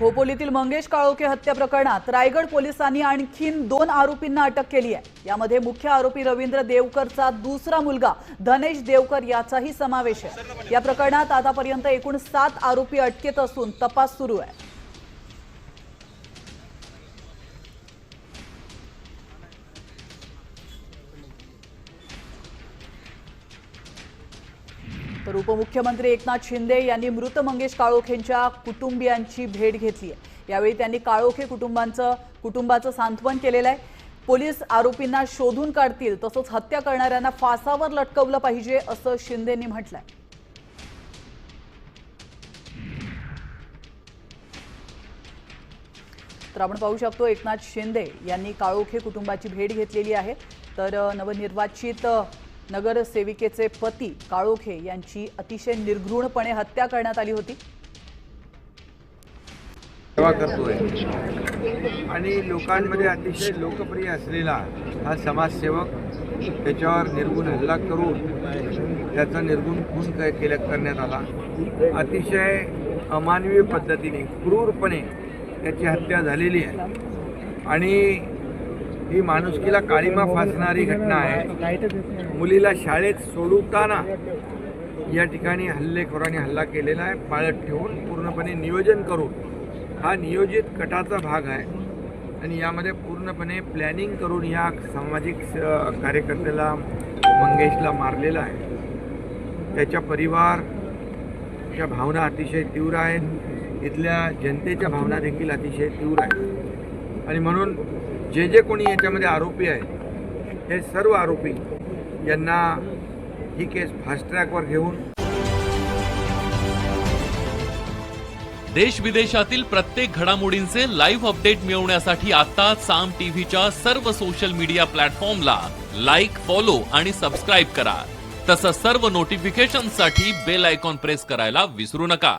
खोपोलीतील मंगेश काळोखे हत्या प्रकरणात रायगड पोलिसांनी आणखीन 2 आरोपींना अटक केली आहे। यामध्ये मुख्य आरोपी रवींद्र देवकरचा दुसरा मुलगा धनेश देवकर याचाही समावेश आहे। या प्रकरणात आतापर्यंत एकूण 7 आरोपी अटकेत असून तपास सुरू आहे। तर उपमुख्यमंत्री एकनाथ शिंदे यांनी मृत मंगेश काळोखेंच्या कुटुंबियांची भेट घेतली आहे। यावेळी त्यांनी काळोखे कुटुंबाचं सांत्वन केलेलं आहे। पोलीस आरोपींना शोधून काढतील, तसंच हत्या करणाऱ्यांना फासावर लटकवलं पाहिजे असं शिंदेंनी म्हटलंय। तर आपण पाहू शकतो एकनाथ शिंदे यांनी काळोखे कुटुंबाची भेट घेतलेली आहे। तर नवनिर्वाचित नगरसेविकेचे पती काळोखे यांची अतिशय निर्घृणपणे हत्या करण्यात आली होती। सेवा करतोय आणि लोकांमध्ये अतिशय लोकप्रिय असलेला हा समाजसेवक त्याच्यावर निर्गुण हल्ला करून त्याचा निर्गुण खून करण्यात आला। अतिशय अमानवीय पद्धतीने क्रूरपणे त्याची हत्या झालेली आहे आणि ही माणुसकीला काळीमा फासणारी घटना आहे। मुलीला शाळेत सोडवताना या ठिकाणी हल्लेखोरांनी हल्ला केलेला आहे, पाळत ठेवून पूर्णपणे नियोजन करून। हा नियोजित कटाचा भाग आहे आणि यामध्ये पूर्णपणे प्लॅनिंग करून या सामाजिक कार्यकर्त्याला मंगेशला मारलेला आहे। त्याच्या परिवारच्या भावना अतिशय तीव्र आहेत, इथल्या जनतेच्या भावना देखील अतिशय तीव्र आहेत आणि म्हणून जे कोणी याच्यामध्ये आरोपी आहेत हे सर्व आरोपी यांना ही केस फास्ट ट्रॅकवर घेऊन देश विदेशातील प्रत्येक घडामोडींचे लाईव्ह अपडेट मिळवण्यासाठी आता साम टीव्हीच्या सर्व सोशल मीडिया प्लॅटफॉर्मला लाईक, फॉलो आणि सबस्क्राईब करा। तसंच सर्व नोटिफिकेशनसाठी बेल आयकॉन प्रेस करायला विसरू नका।